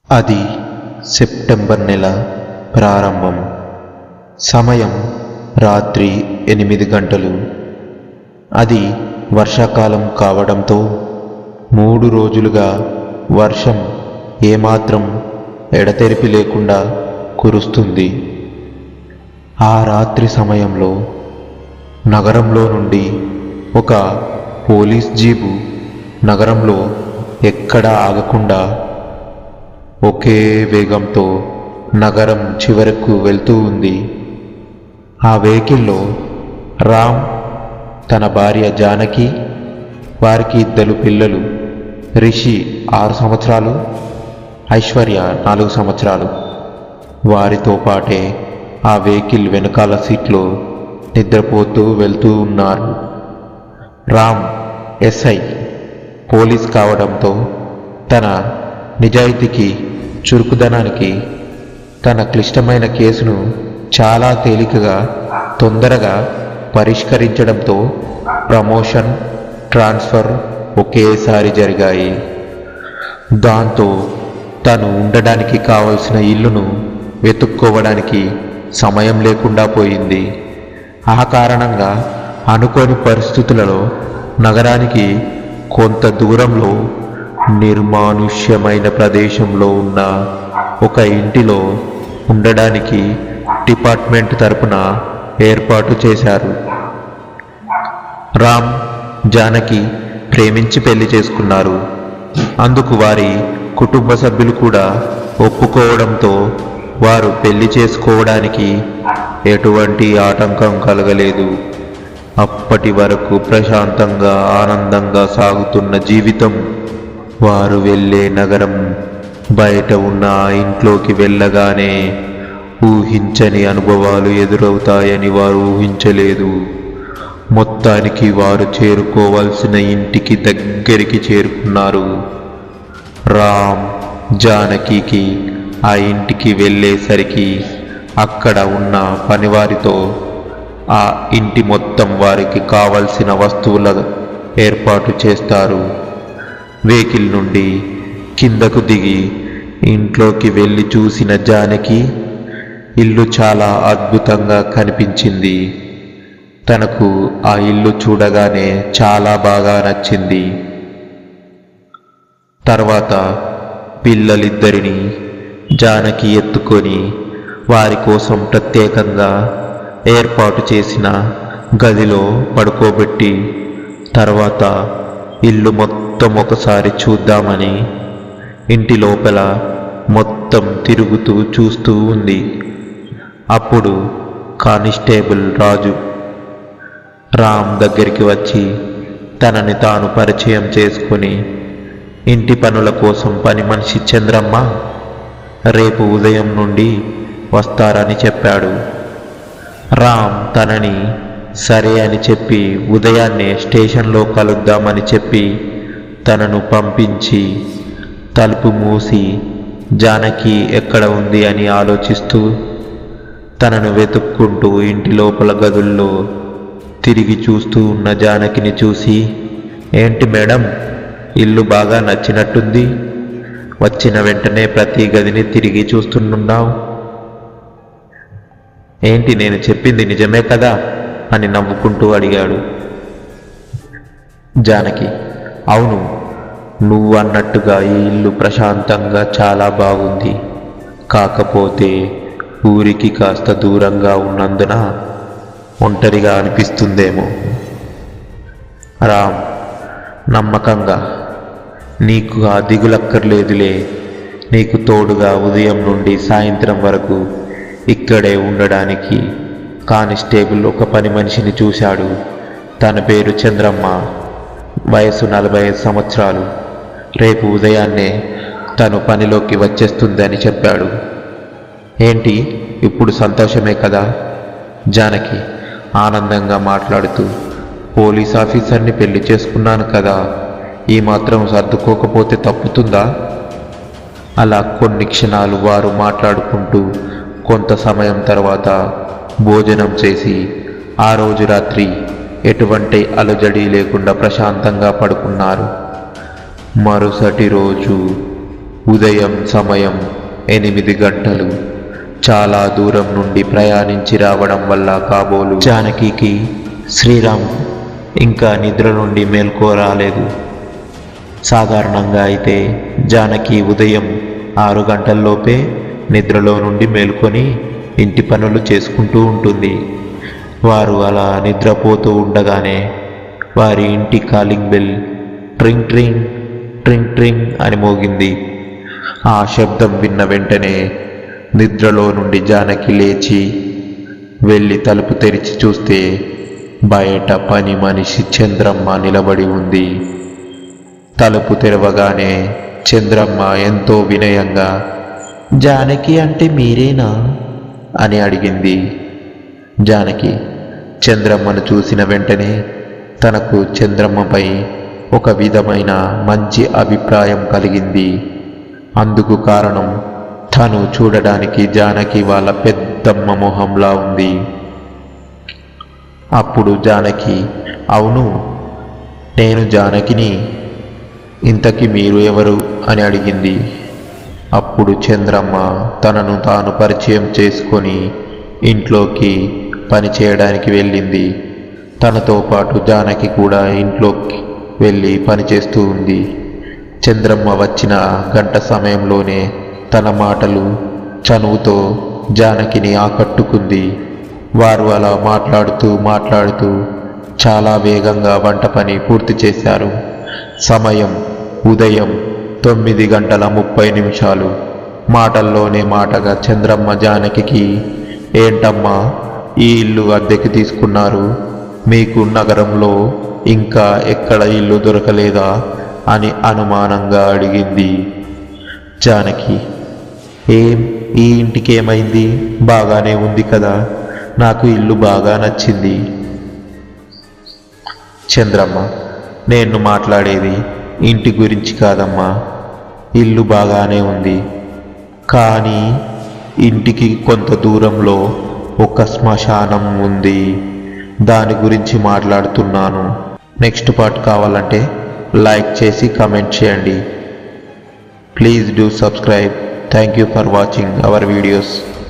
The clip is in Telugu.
అది సెప్టెంబర్ నెల ప్రారంభం. సమయం రాత్రి 8 గంటలు. అది వర్షాకాలం కావడంతో 3 రోజులుగా వర్షం ఏమాత్రం ఎడతెరిపి లేకుండా కురుస్తుంది. ఆ రాత్రి సమయంలో నగరంలో నుండి ఒక పోలీస్ జీపు నగరంలో ఎక్కడా ఆగకుండా ఒకే వేగంతో నగరం చివరకు వెళ్తూ ఉంది. ఆ వెహికల్లో రామ్, తన భార్య జానకి, వారికి 2 పిల్లలు, రిషి 6 సంవత్సరాలు, ఐశ్వర్య 4 సంవత్సరాలు. వారితో పాటే ఆ వెహికల్ వెనకాల సీట్లో నిద్రపోతూ వెళ్తూ ఉన్నారు. రామ్ ఎస్ఐ పోలీస్ కావడంతో తన నిజాయితీకి, చురుకుదనానికి, తన క్లిష్టమైన కేసును చాలా తేలికగా, తొందరగా పరిష్కరించడంతో ప్రమోషన్, ట్రాన్స్ఫర్ ఒకేసారి జరిగాయి. దాంతో తను ఉండడానికి కావలసిన ఇల్లును వెతుక్కోవడానికి సమయం లేకుండా పోయింది. ఆ కారణంగా అనుకోని పరిస్థితులలో నగరానికి కొంత దూరంలో నిర్మానుష్యమైన ప్రదేశంలో ఉన్న ఒక ఇంటిలో ఉండడానికి డిపార్ట్మెంట్ తరపున ఏర్పాటు చేశారు. రామ్, జానకి ప్రేమించి పెళ్లి చేసుకున్నారు. అందుకు వారి కుటుంబ సభ్యులు కూడా ఒప్పుకోవడంతో వారు పెళ్లి చేసుకోవడానికి ఎటువంటి ఆటంకం కలగలేదు. అప్పటి వరకు ప్రశాంతంగా, ఆనందంగా సాగుతున్న జీవితం వారు వెళ్ళే నగరం బయట ఉన్న ఆ ఇంట్లోకి వెళ్ళగానే ఊహించని అనుభవాలు ఎదురవుతాయని వారు ఊహించలేదు. మొత్తానికి వారు చేరుకోవాల్సిన ఇంటికి దగ్గరికి చేరుకున్నారు. రామ్, జానకి ఆ ఇంటికి వెళ్ళేసరికి అక్కడ ఉన్న పనివారితో ఆ ఇంటి మొత్తం వారికి కావలసిన వస్తువుల ఏర్పాటు చేస్తారు. వెహికల్ నుండి కిందకు దిగి ఇంట్లోకి వెళ్ళి చూసిన జానకి ఇల్లు చాలా అద్భుతంగా కనిపించింది. తనకు ఆ ఇల్లు చూడగానే చాలా బాగా నచ్చింది. తర్వాత పిల్లలిద్దరిని జానకి ఎత్తుకొని వారి కోసం ప్రత్యేకంగా ఏర్పాటు చేసిన గదిలో పడుకోబెట్టి, తర్వాత ఇల్లు మొత్తం ఒకసారి చూద్దామని ఇంటి లోపల మొత్తం తిరుగుతూ చూస్తూ ఉంది. అప్పుడు కానిస్టేబుల్ రాజు రామ్ దగ్గరికి వచ్చి తనని తాను పరిచయం చేసుకుని, ఇంటి పనుల కోసం పని మనిషి చంద్రమ్మ రేపు ఉదయం నుండి వస్తారని చెప్పాడు. రామ్ తనని సరే అని చెప్పి ఉదయాన్నే స్టేషన్లో కలుద్దామని చెప్పి తనను పంపించి తలుపు మూసి జానకి ఎక్కడ ఉంది అని ఆలోచిస్తూ తనను వెతుక్కుంటూ ఇంటి లోపల గదుల్లో తిరిగి చూస్తూ ఉన్న జానకిని చూసి, ఏంటి మేడం, ఇల్లు బాగా నచ్చినట్టుంది, వచ్చిన వెంటనే ప్రతి గదిని తిరిగి చూస్తున్నావు, ఏంటి నేను చెప్పింది నిజమే కదా అని నవ్వుకుంటూ అడిగాడు. జానకి, అవును, నువ్వు అన్నట్టుగా ఈ ఇల్లు ప్రశాంతంగా చాలా బాగుంది. కాకపోతే ఊరికి కాస్త దూరంగా ఉన్నందున ఒంటరిగా అనిపిస్తుందేమో. రామ్ నమ్మకంగా, నీకు ఆ దిగులక్కర్లేదులే, నీకు తోడుగా ఉదయం నుండి సాయంత్రం వరకు ఇక్కడే ఉండడానికి కానిస్టేబుల్ ఒక పని మనిషిని చూశాడు. తన పేరు చంద్రమ్మ, వయసు 45 సంవత్సరాలు. రేపు ఉదయాన్నే తను పనిలోకి వచ్చేస్తుందని చెప్పాడు. ఏంటి, ఇప్పుడు సంతోషమే కదా? జానకి ఆనందంగా మాట్లాడుతూ, పోలీస్ ఆఫీసర్ని పెళ్లి చేసుకున్నాను కదా, ఈ మాత్రం సర్దుకోకపోతే తప్పుతుందా? అలా కొన్ని క్షణాలు వారు మాట్లాడుకుంటూ కొంత సమయం తర్వాత భోజనం చేసి ఆ రోజు రాత్రి ఎటువంటి అలజడి లేకుండా ప్రశాంతంగా పడుకున్నారు. మరుసటి రోజు ఉదయం సమయం 8 గంటలు. చాలా దూరం నుండి ప్రయాణించి రావడం వల్ల కాబోలు జానకికి శ్రీరామ్ ఇంకా నిద్ర నుండి మేల్కో రాలేదు. సాధారణంగా అయితే జానకి ఉదయం 6 గంటల్లోపే నిద్రలో నుండి మేల్కొని ఇంటి పనులు చేసుకుంటూ ఉంటుంది. వారు అలా నిద్రపోతూ ఉండగానే వారి ఇంటి కాలింగ్ బెల్ ట్రింగ్ ట్రింగ్ ట్రింగ్ ట్రింగ్ అని మోగింది. ఆ శబ్దం విన్న వెంటనే నిద్రలో నుండి జానకి లేచి వెళ్ళి తలుపు తెరిచి చూస్తే బయట పని మనిషి చంద్రమ్మ నిలబడి ఉంది. తలుపు తెరవగానే చంద్రమ్మ ఎంతో వినయంగా, జానకి అంటే మీరేనా అని అడిగింది. జానకి చంద్రమ్మను చూసిన వెంటనే తనకు చంద్రమ్మపై ఒక విధమైన మంచి అభిప్రాయం కలిగింది. అందుకు కారణం తను చూడడానికి జానకి వాళ్ళ పెద్దమ్మ మొహంలా ఉంది. అప్పుడు జానకి, అవును నేను జానకిని, ఇంతకీ మీరు ఎవరు అని అడిగింది. అప్పుడు చంద్రమ్మ తనను తాను పరిచయం చేసుకొని ఇంట్లోకి పని చేయడానికి వెళ్ళింది. తనతో పాటు జానకి కూడా ఇంట్లోకి వెళ్ళి పనిచేస్తూ ఉంది. చంద్రమ్మ వచ్చిన గంట సమయంలోనే తన మాటలు చనువుతో జానకిని ఆకట్టుకుంది. వారు అలా మాట్లాడుతూ చాలా వేగంగా వంట పని పూర్తి చేశారు. సమయం ఉదయం 9:30. మాటల్లోనే మాటగా చంద్రమ్మ జానకికి, ఏంటమ్మా ఈ ఇల్లు అద్దెకి తీసుకున్నారు, మీకు నగరంలో ఇంకా ఎక్కడ ఇల్లు దొరకలేదా అని అనుమానంగా అడిగింది. జానకి, ఈ ఇంటికి ఏమైంది, బాగానే ఉంది కదా, నాకు ఇల్లు బాగా నచ్చింది. చంద్రమ్మ, నేను మాట్లాడేది ఇంటి గురించి కాదమ్మా, ఇల్లు బాగానే ఉంది కానీ ఇంటికి కొంత దూరంలో ఒక శ్మశానం ఉంది, దాని గురించి మాట్లాడుతున్నాను. నెక్స్ట్ పార్ట్ కావాలంటే లైక్ చేసి కామెంట్ చేయండి. Please do subscribe. Thank you for watching our videos.